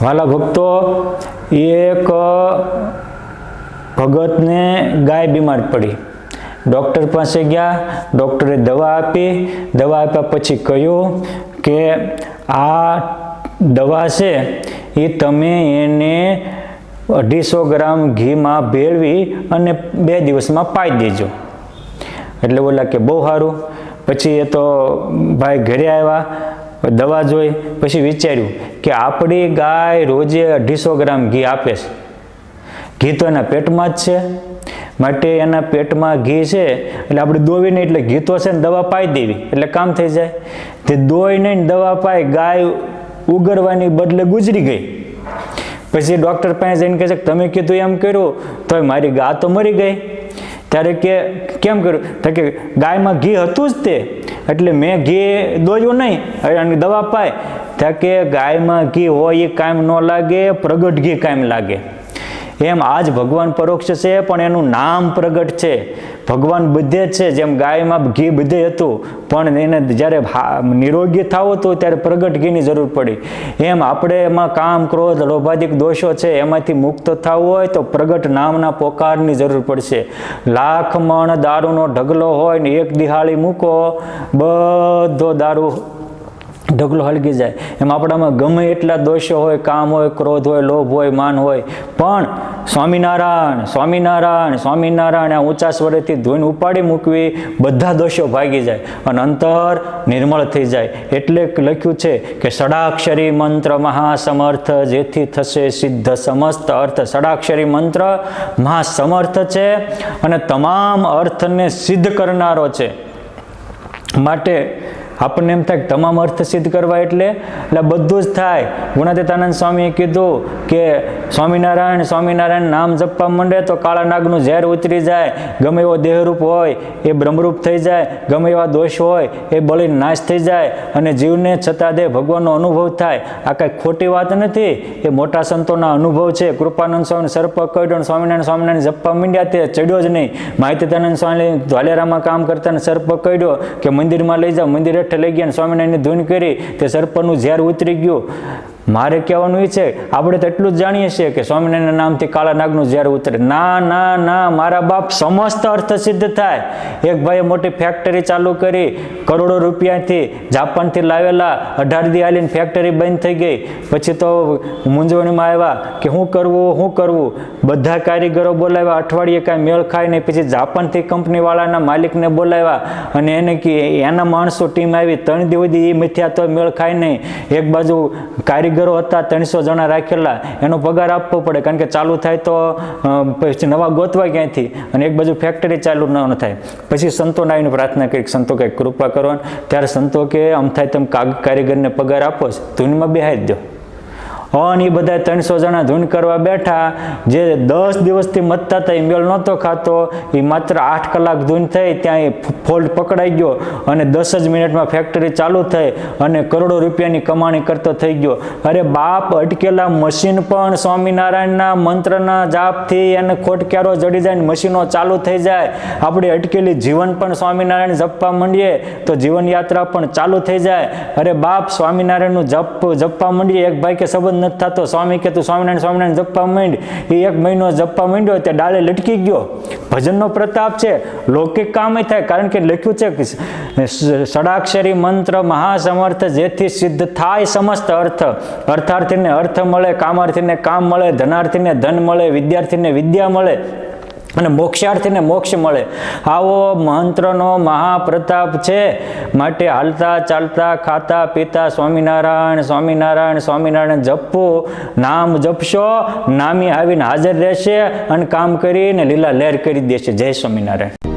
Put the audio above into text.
વાલા ભક્તો, એક ભગતને ગાય બીમાર પડી, ડૉક્ટર પાસે ગયા, ડૉક્ટરે દવા આપી, દવા આપ્યા પછી કહ્યું કે આ દવા છે એ તમે એને 250 ગ્રામ ઘીમાં ભેળવી અને 2 દિવસમાં પાઈ દેજો. એટલે બોલા કે બહુ સારું. પછી એ તો ભાઈ ઘરે આવ્યા, દવા જોઈ, પછી વિચાર્યું કે આપણી ગાય રોજે 250 ગ્રામ ઘી આપે છે, ઘી તો એના પેટમાં જ છે, માટે એના પેટમાં ઘી છે એટલે આપણે દોવી નહીં, એટલે ઘી તો છે ને દવા પાઈ દેવી એટલે કામ થઈ જાય. તે દોઈ નહીં દવા પાઈ, ગાય ઉગરવાની બદલે ગુજરી ગઈ. પછી ડૉક્ટર પાસે જઈને કહે છે કે તમે કીધું એમ કર્યું તો મારી ગા તો મરી ગઈ. ત્યારે કે કેમ કર્યું? તો કે ગાયમાં ઘી હતું જ તે, એટલે મેં ઘી દોયું નહીં અને દવા પાય. ત્યાં કે ગાયમાં ઘી હોય એ કાયમ ન લાગે, પ્રગટ ઘી કાયમ લાગે. એમ આજ ભગવાન પરોક્ષ છે પણ એનું નામ પ્રગટ છે. ભગવાન બધે જ છે, જેમ ગાયમાં ઘી બધે હતું પણ એને જ્યારે નિરોગી થવું હતું ત્યારે પ્રગટ ઘીની જરૂર પડી. એમ આપણે એમાં કામ, ક્રોધ, લોભાદિક દોષો છે એમાંથી મુક્ત થવું હોય તો પ્રગટ નામના પોકારની જરૂર પડશે. લાખ મણ દારૂનો ઢગલો હોય ને એક દિહાળી મૂકો, બધો દારૂ ઢગલો હળગી જાય. એમ આપણામાં ગમે એટલા દોષો હોય, કામ હોય, ક્રોધ હોય, લોભ હોય, માન હોય, પણ સ્વામિનારાયણ સ્વામિનારાયણ સ્વામિનારાયણ આ ઊંચા સ્વરેથી ધૂન ઉપાડી મૂકવી, બધા દોષો ભાગી જાય અને અંતર નિર્મળ થઈ જાય. એટલે લખ્યું છે કે ષડાક્ષરી મંત્ર મહાસમર્થ, જેથી થશે સિદ્ધ સમસ્ત અર્થ. ષડાક્ષરી મંત્ર મહાસમર્થ છે અને તમામ અર્થને સિદ્ધ કરનારો છે. માટે આપણને એમ થાય કે તમામ અર્થ સિદ્ધ કરવા એટલે બધું જ થાય. ગુણાતીતાનંદ સ્વામીએ કીધું કે સ્વામિનારાયણ સ્વામિનારાયણ નામ જપવા માંડે તો કાળા નાગનું ઝેર ઉતરી જાય, ગમે એવો દેહરૂપ હોય એ બ્રહ્મરૂપ થઈ જાય, ગમે એવા દોષ હોય એ બળીને નાશ થઈ જાય અને જીવને છતાં દે ભગવાનનો અનુભવ થાય. આ કાંઈ ખોટી વાત નથી, એ મોટા સંતોના અનુભવ છે. કૃપાનંદ સ્વામી સર્પ કડ્યો, સ્વામિનારાયણ સ્વામિનારાયણ જપવા માંડ્યા તે ચડ્યો જ નહીં. માહિતીતાનંદ સ્વામી ધ્વાલેરામાં કામ કરતા સર્પ કડ્યો કે મંદિરમાં લઈ જાઓ, મંદિર લઈ ગયા, સ્વામિનારાયણની ધૂન કરી, તે સર્પનું ઝેર ઉતરી ગયું. મારે કહેવાનું એ છે, આપણે તો એટલું જ જાણીએ છીએ કે સ્વામિનારાયણના નામથી કાળા નાગનું ઝેર ઉતરે. ના ના ના, મારા બાપ, સમસ્ત અર્થ સિદ્ધ થાય. એક ભાઈએ મોટી ફેક્ટરી ચાલુ કરી, કરોડો રૂપિયાથી જાપાનથી લાવેલા, 18 દી હાલીને ફેક્ટરી બંધ થઈ ગઈ. પછી તો મૂંઝવણીમાં આવ્યા કે શું કરવું. બધા કારીગરો બોલાવ્યા, અઠવાડિયે કાંઈ મેળ ખાય નહીં. પછી જાપાનથી કંપનીવાળાના માલિકને બોલાવ્યા અને એને એના માણસો ટીમ આવી, 3 દિવસ સુધી એ મથ્યા તો મેળ ખાય નહીં. એક બાજુ કારીગરો હતા 300 જણા રાખેલા, એનો પગાર આપવો પડે કારણ કે ચાલુ થાય તો પછી નવા ગોતવા ક્યાંથી, અને એક બાજુ ફેક્ટરી ચાલુ ન થાય. પછી સંતોને આવીને પ્રાર્થના કરી, સંતો કંઈક કૃપા કરો. ત્યારે સંતો કે આમ થાય તમે કારીગરને પગાર આપો છો, ધૂનમાં બેહાડી દો. અને એ બધા 300 જણા ધૂન કરવા બેઠા, જે 10 દિવસથી મતતા હતા એ મેળ નહોતો ખાતો, એ માત્ર 8 કલાક ધૂન થઈ, ત્યાં એ ફોલ્ટ પકડાઈ ગયો અને 10 જ મિનિટમાં ફેક્ટરી ચાલુ થઈ અને કરોડો રૂપિયાની કમાણી કરતો થઈ ગયો. અરે બાપ, અટકેલા મશીન પણ સ્વામિનારાયણના મંત્રના જાપથી એને ખોટક્યારો જડી જાય, મશીનો ચાલુ થઈ જાય. આપણે અટકેલી જીવન પણ સ્વામિનારાયણ જપવા માંડીએ તો જીવન યાત્રા પણ ચાલુ થઈ જાય. અરે બાપ, સ્વામિનારાયણનું જપવા માંડીએ. એક ભાઈ કે સંબંધ નથી થતો, સ્વામી કે તું સ્વામિનારાયણ સ્વામિનારાયણ જપવા માંડ. એ 1 મહિનો જપવા માંડ્યો, ત્યાં ડાળે લટકી ગયો. ભજનનો પ્રતાપ છે, લૌકિક કામ થાય. કારણ કે લખ્યું છે કે ષડાક્ષરી મંત્ર મહાસમર્થ, જેથી સિદ્ધ થાય સમસ્ત અર્થ. અર્થાર્થીને અર્થ મળે, કામાર્થીને કામ મળે, ધનાર્થીને ધન મળે, વિદ્યાર્થીને વિદ્યા મળે અને મોક્ષાર્થીને મોક્ષ મળે. આવો મંત્રનો મહાપ્રતાપ છે. માટે હાલતા ચાલતા ખાતા પીતા સ્વામિનારાયણ સ્વામિનારાયણ સ્વામિનારાયણ જપવું. નામ જપશો, નામી આવીને હાજર રહેશે અને કામ કરીને લીલા લહેર કરી દેશે. જય સ્વામિનારાયણ.